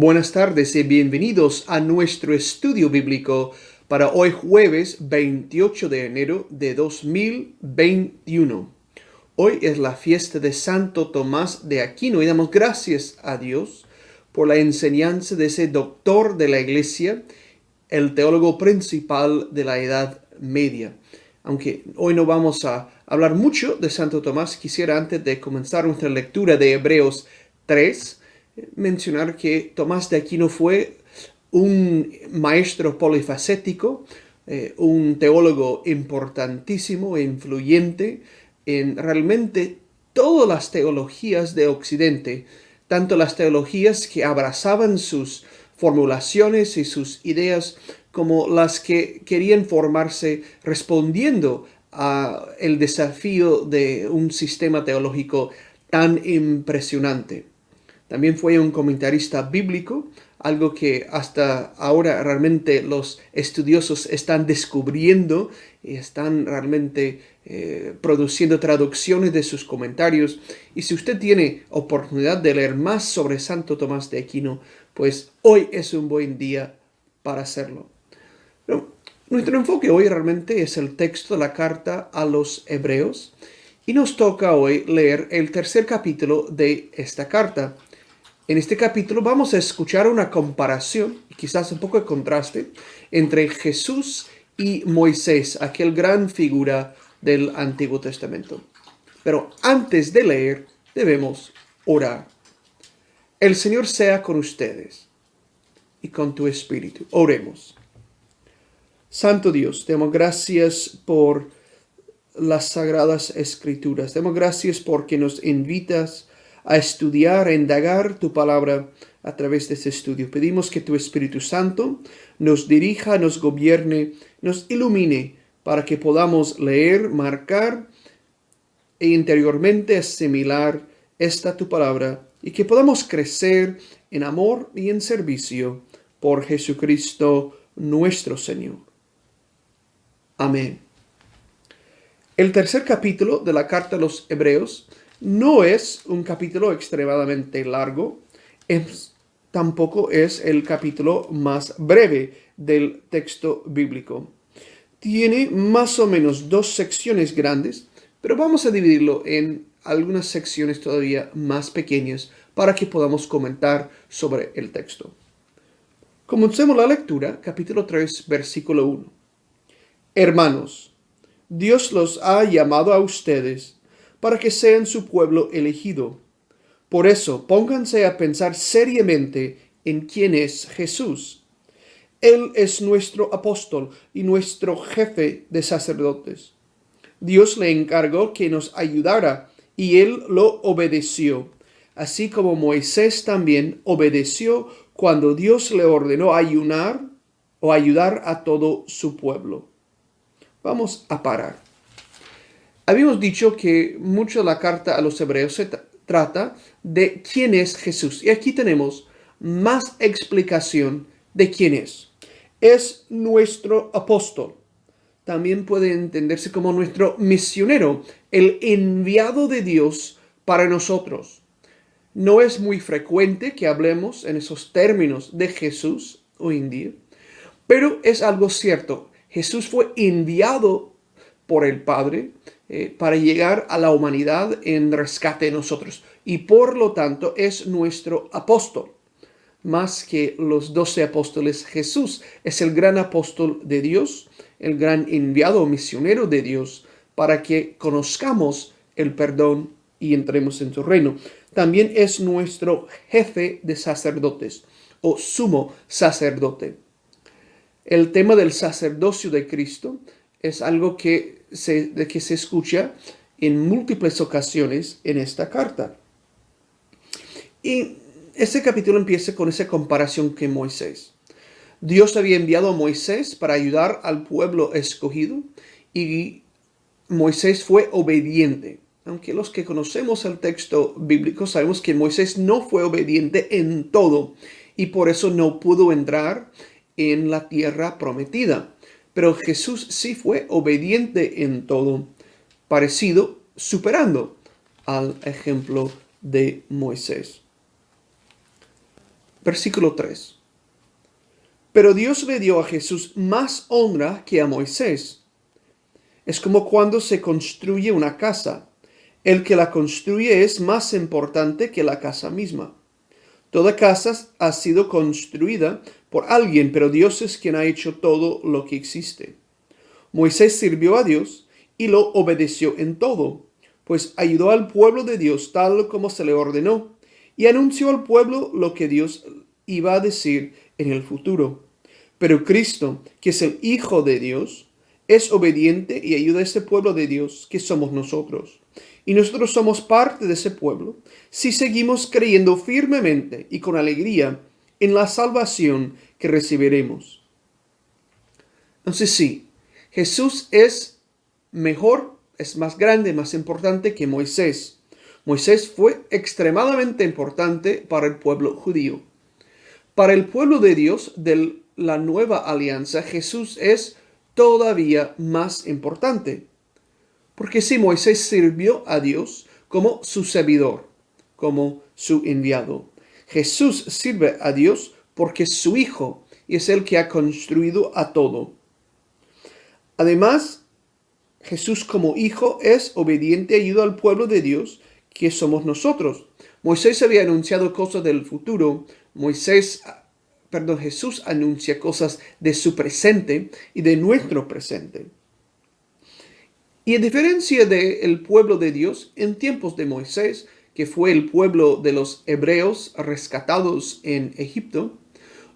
Buenas tardes y bienvenidos a nuestro estudio bíblico para hoy jueves 28 de enero de 2021. Hoy es la fiesta de Santo Tomás de Aquino y damos gracias a Dios por la enseñanza de ese doctor de la Iglesia, el teólogo principal de la Edad Media. Aunque hoy no vamos a hablar mucho de Santo Tomás, quisiera antes de comenzar nuestra lectura de Hebreos 3, mencionar que Tomás de Aquino fue un maestro polifacético, un teólogo importantísimo e influyente en realmente todas las teologías de Occidente, tanto las teologías que abrazaban sus formulaciones y sus ideas como las que querían formarse respondiendo a el desafío de un sistema teológico tan impresionante. También fue un comentarista bíblico, algo que hasta ahora realmente los estudiosos están descubriendo y están realmente produciendo traducciones de sus comentarios. Y si usted tiene oportunidad de leer más sobre Santo Tomás de Aquino, pues hoy es un buen día para hacerlo. Pero nuestro enfoque hoy realmente es el texto de la carta a los Hebreos y nos toca hoy leer el tercer capítulo de esta carta. En este capítulo vamos a escuchar una comparación, quizás un poco de contraste, entre Jesús y Moisés, aquel gran figura del Antiguo Testamento. Pero antes de leer, debemos orar. El Señor sea con ustedes y con tu espíritu. Oremos. Santo Dios, te damos gracias por las sagradas escrituras. Te damos gracias porque nos invitas a estudiar, a indagar tu palabra a través de este estudio. Pedimos que tu Espíritu Santo nos dirija, nos gobierne, nos ilumine para que podamos leer, marcar e interiormente asimilar esta tu palabra y que podamos crecer en amor y en servicio por Jesucristo nuestro Señor. Amén. El tercer capítulo de la carta a los Hebreos no es un capítulo extremadamente largo, tampoco es el capítulo más breve del texto bíblico. Tiene más o menos 2 secciones grandes, pero vamos a dividirlo en algunas secciones todavía más pequeñas para que podamos comentar sobre el texto. Comencemos la lectura, capítulo 3, versículo 1. Hermanos, Dios los ha llamado a ustedes para que sean su pueblo elegido. Por eso, pónganse a pensar seriamente en quién es Jesús. Él es nuestro apóstol y nuestro jefe de sacerdotes. Dios le encargó que nos ayudara y él lo obedeció, así como Moisés también obedeció cuando Dios le ordenó ayudar a todo su pueblo. Vamos a parar. Habíamos dicho que mucho de la carta a los Hebreos se trata de quién es Jesús. Y aquí tenemos más explicación de quién es. Es nuestro apóstol. También puede entenderse como nuestro misionero, el enviado de Dios para nosotros. No es muy frecuente que hablemos en esos términos de Jesús hoy en día, pero es algo cierto. Jesús fue enviado por el Padre para llegar a la humanidad en rescate de nosotros. Y por lo tanto es nuestro apóstol. Más que los 12 apóstoles, Jesús es el gran apóstol de Dios, el gran enviado misionero de Dios, para que conozcamos el perdón y entremos en su reino. También es nuestro jefe de sacerdotes o sumo sacerdote. El tema del sacerdocio de Cristo es algo que se escucha en múltiples ocasiones en esta carta. Y este capítulo empieza con esa comparación con Moisés. Dios había enviado a Moisés para ayudar al pueblo escogido y Moisés fue obediente. Aunque los que conocemos el texto bíblico sabemos que Moisés no fue obediente en todo y por eso no pudo entrar en la tierra prometida. Pero Jesús sí fue obediente en todo, parecido, superando al ejemplo de Moisés. Versículo 3. Pero Dios le dio a Jesús más honra que a Moisés. Es como cuando se construye una casa. El que la construye es más importante que la casa misma. Toda casa ha sido construida por alguien, pero Dios es quien ha hecho todo lo que existe. Moisés sirvió a Dios y lo obedeció en todo, pues ayudó al pueblo de Dios tal como se le ordenó y anunció al pueblo lo que Dios iba a decir en el futuro. Pero Cristo, que es el Hijo de Dios, es obediente y ayuda a ese pueblo de Dios que somos nosotros. Y nosotros somos parte de ese pueblo si seguimos creyendo firmemente y con alegría en la salvación que recibiremos. Entonces sí, Jesús es mejor, es más grande, más importante que Moisés. Moisés fue extremadamente importante para el pueblo judío. Para el pueblo de Dios de la nueva alianza, Jesús es todavía más importante. Porque si Moisés sirvió a Dios como su servidor, como su enviado, Jesús sirve a Dios porque es su Hijo y es el que ha construido a todo. Además, Jesús como Hijo es obediente y ayuda al pueblo de Dios que somos nosotros. Moisés había anunciado cosas del futuro. Jesús anuncia cosas de su presente y de nuestro presente. Y a diferencia del pueblo de Dios en tiempos de Moisés, que fue el pueblo de los hebreos rescatados en Egipto,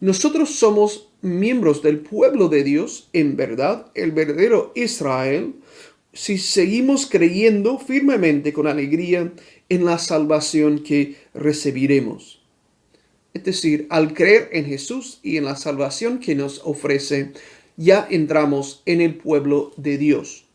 nosotros somos miembros del pueblo de Dios en verdad, el verdadero Israel, si seguimos creyendo firmemente con alegría en la salvación que recibiremos. Es decir, al creer en Jesús y en la salvación que nos ofrece, ya entramos en el pueblo de Dios.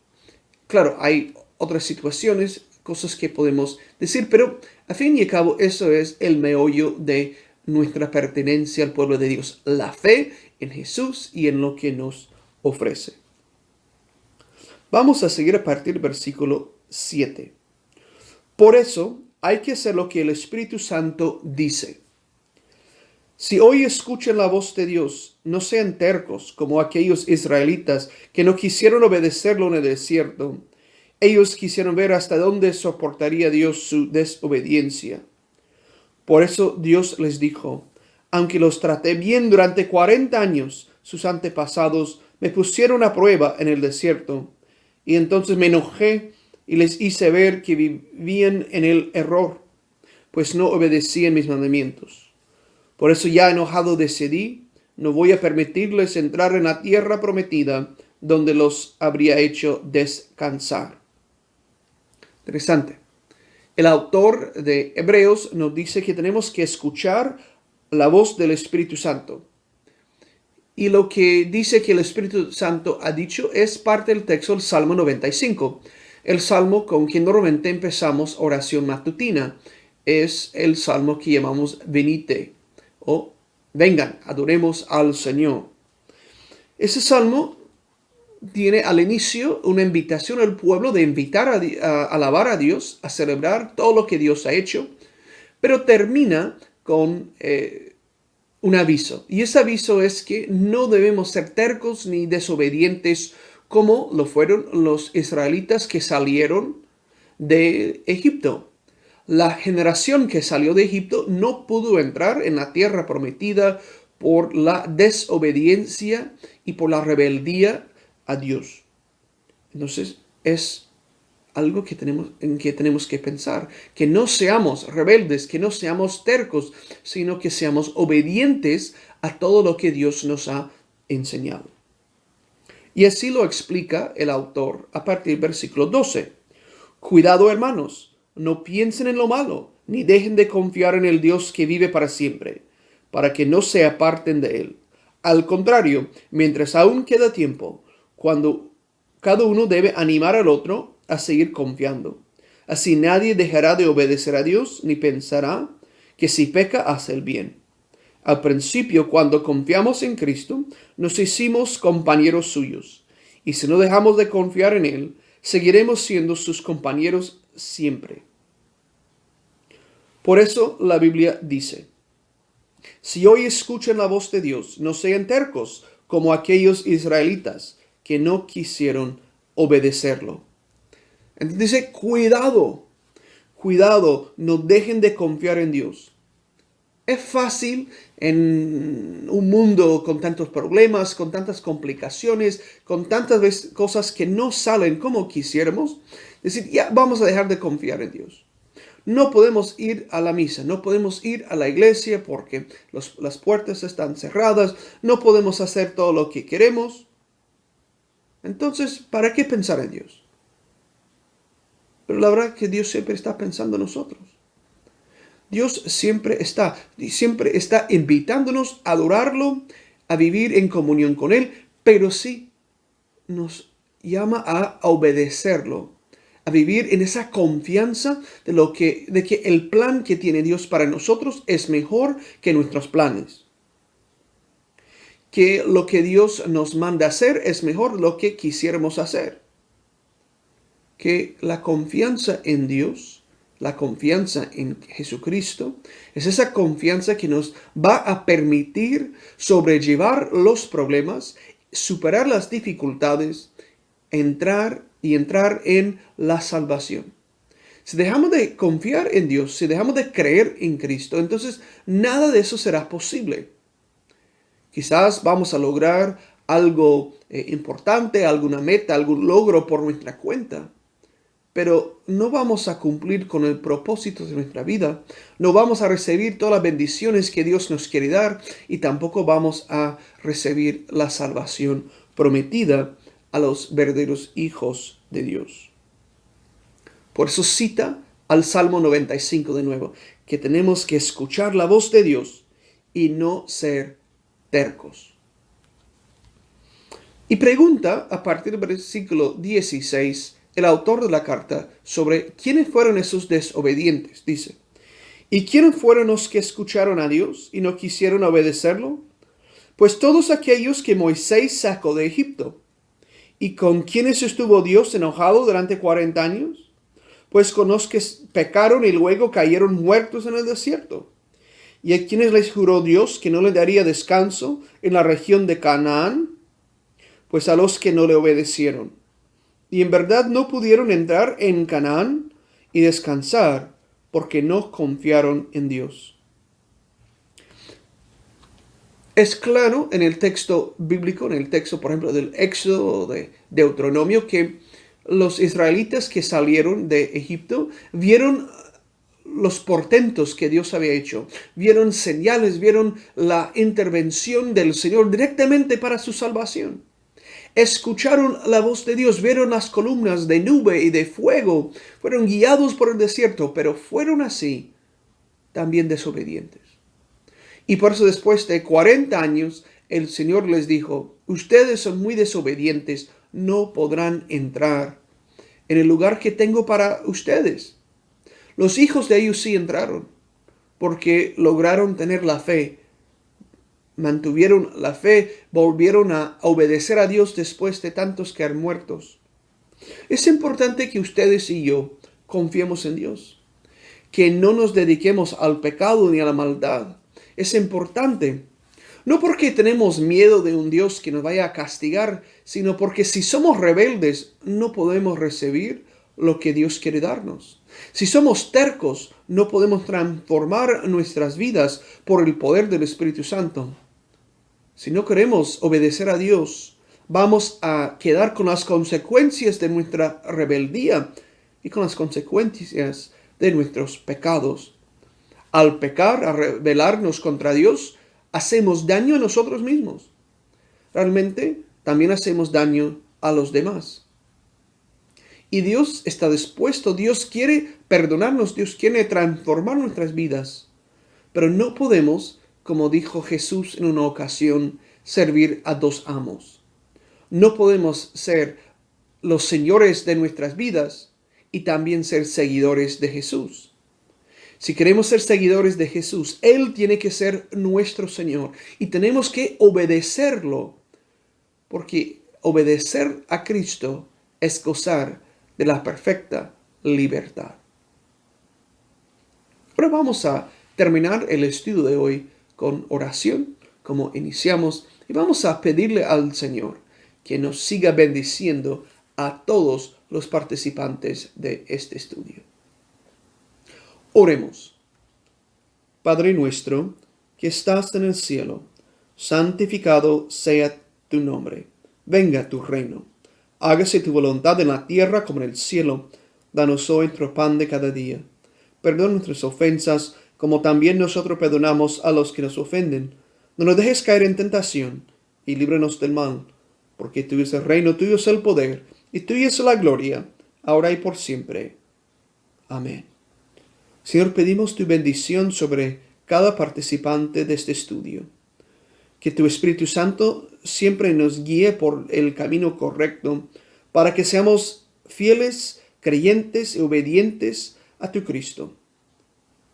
Claro, hay otras situaciones, cosas que podemos decir, pero a fin y a cabo eso es el meollo de nuestra pertenencia al pueblo de Dios, la fe en Jesús y en lo que nos ofrece. Vamos a seguir a partir del versículo 7. Por eso hay que hacer lo que el Espíritu Santo dice. Si hoy escuchan la voz de Dios, no sean tercos como aquellos israelitas que no quisieron obedecerlo en el desierto. Ellos quisieron ver hasta dónde soportaría Dios su desobediencia. Por eso Dios les dijo, aunque los traté bien durante 40 años, sus antepasados me pusieron a prueba en el desierto. Y entonces me enojé y les hice ver que vivían en el error, pues no obedecían mis mandamientos. Por eso ya enojado decidí, no voy a permitirles entrar en la tierra prometida, donde los habría hecho descansar. Interesante. El autor de Hebreos nos dice que tenemos que escuchar la voz del Espíritu Santo. Y lo que dice que el Espíritu Santo ha dicho es parte del texto del Salmo 95. El salmo con quien normalmente empezamos oración matutina. Es el salmo que llamamos venite o vengan, adoremos al Señor. Ese salmo tiene al inicio una invitación al pueblo de invitar a alabar a Dios, a celebrar todo lo que Dios ha hecho, pero termina con un aviso. Y ese aviso es que no debemos ser tercos ni desobedientes como lo fueron los israelitas que salieron de Egipto. La generación que salió de Egipto no pudo entrar en la tierra prometida por la desobediencia y por la rebeldía a Dios. Entonces es algo en que tenemos que pensar, que no seamos rebeldes, que no seamos tercos, sino que seamos obedientes a todo lo que Dios nos ha enseñado. Y así lo explica el autor a partir del versículo 12. Cuidado, hermanos, no piensen en lo malo, ni dejen de confiar en el Dios que vive para siempre, para que no se aparten de él. Al contrario, mientras aún queda tiempo, cuando cada uno debe animar al otro a seguir confiando. Así nadie dejará de obedecer a Dios, ni pensará que si peca hace el bien. Al principio, cuando confiamos en Cristo, nos hicimos compañeros suyos. Y si no dejamos de confiar en Él, seguiremos siendo sus compañeros siempre. Por eso la Biblia dice, Si hoy escuchan la voz de Dios, no sean tercos como aquellos israelitas que no quisieron obedecerlo. Entonces dice, cuidado, cuidado, no dejen de confiar en Dios. Es fácil en un mundo con tantos problemas, con tantas complicaciones, con tantas cosas que no salen como quisiéramos, decir, ya vamos a dejar de confiar en Dios. No podemos ir a la misa, no podemos ir a la iglesia porque las puertas están cerradas, no podemos hacer todo lo que queremos. Entonces, ¿para qué pensar en Dios? Pero la verdad que Dios siempre está pensando en nosotros. Dios siempre está invitándonos a adorarlo, a vivir en comunión con Él, pero sí nos llama a obedecerlo, a vivir en esa confianza de que el plan que tiene Dios para nosotros es mejor que nuestros planes. Que lo que Dios nos manda hacer es mejor lo que quisiéramos hacer. Que la confianza en Dios, la confianza en Jesucristo, es esa confianza que nos va a permitir sobrellevar los problemas, superar las dificultades, entrar en la salvación. Si dejamos de confiar en Dios, si dejamos de creer en Cristo, entonces nada de eso será posible. Quizás vamos a lograr algo importante, alguna meta, algún logro por nuestra cuenta, pero no vamos a cumplir con el propósito de nuestra vida, no vamos a recibir todas las bendiciones que Dios nos quiere dar y tampoco vamos a recibir la salvación prometida a los verdaderos hijos de Dios. Por eso cita al Salmo 95 de nuevo, que tenemos que escuchar la voz de Dios y no ser tercos. Y pregunta a partir del versículo 16 el autor de la carta sobre quiénes fueron esos desobedientes. Dice, ¿y quiénes fueron los que escucharon a Dios y no quisieron obedecerlo? Pues todos aquellos que Moisés sacó de Egipto. ¿Y con quienes estuvo Dios enojado durante 40 años? Pues con los que pecaron y luego cayeron muertos en el desierto. ¿Y a quienes les juró Dios que no le daría descanso en la región de Canaán? Pues a los que no le obedecieron. Y en verdad no pudieron entrar en Canaán y descansar porque no confiaron en Dios. Es claro en el texto bíblico, en el texto, por ejemplo, del Éxodo o de Deuteronomio, que los israelitas que salieron de Egipto vieron los portentos que Dios había hecho, vieron señales, vieron la intervención del Señor directamente para su salvación. Escucharon la voz de Dios, vieron las columnas de nube y de fuego, fueron guiados por el desierto, pero fueron así también desobedientes. Y por eso después de 40 años, el Señor les dijo, ustedes son muy desobedientes, no podrán entrar en el lugar que tengo para ustedes. Los hijos de ellos sí entraron, porque lograron tener la fe, mantuvieron la fe, volvieron a obedecer a Dios después de tantos que han muertos. Es importante que ustedes y yo confiemos en Dios, que no nos dediquemos al pecado ni a la maldad. Es importante, no porque tenemos miedo de un Dios que nos vaya a castigar, sino porque si somos rebeldes no podemos recibir lo que Dios quiere darnos. Si somos tercos, no podemos transformar nuestras vidas por el poder del Espíritu Santo. Si no queremos obedecer a Dios, vamos a quedar con las consecuencias de nuestra rebeldía y con las consecuencias de nuestros pecados. Al pecar, a rebelarnos contra Dios, hacemos daño a nosotros mismos. Realmente, también hacemos daño a los demás. Y Dios está dispuesto, Dios quiere perdonarnos, Dios quiere transformar nuestras vidas. Pero no podemos, como dijo Jesús en una ocasión, servir a dos amos. No podemos ser los señores de nuestras vidas y también ser seguidores de Jesús. Si queremos ser seguidores de Jesús, Él tiene que ser nuestro Señor y tenemos que obedecerlo, porque obedecer a Cristo es gozar de la perfecta libertad. Ahora vamos a terminar el estudio de hoy con oración, como iniciamos, y vamos a pedirle al Señor que nos siga bendiciendo a todos los participantes de este estudio. Oremos. Padre nuestro, que estás en el cielo, santificado sea tu nombre. Venga tu reino. Hágase tu voluntad en la tierra como en el cielo. Danos hoy nuestro pan de cada día. Perdona nuestras ofensas, como también nosotros perdonamos a los que nos ofenden. No nos dejes caer en tentación, y líbranos del mal, porque tuyo es el reino, tuyo es el poder, y tuya es la gloria, ahora y por siempre. Amén. Señor, pedimos tu bendición sobre cada participante de este estudio. Que tu Espíritu Santo siempre nos guíe por el camino correcto para que seamos fieles, creyentes y obedientes a tu Cristo.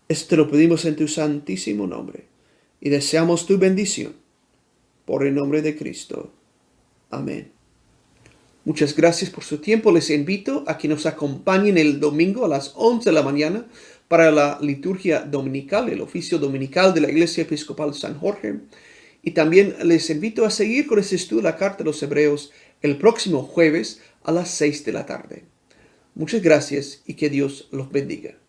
Esto te lo pedimos en tu santísimo nombre y deseamos tu bendición. Por el nombre de Cristo. Amén. Muchas gracias por su tiempo. Les invito a que nos acompañen el domingo a las 11 de la mañana para la liturgia dominical, el oficio dominical de la Iglesia Episcopal San Jorge. Y también les invito a seguir con este estudio de la Carta a los Hebreos el próximo jueves a las 6 de la tarde. Muchas gracias y que Dios los bendiga.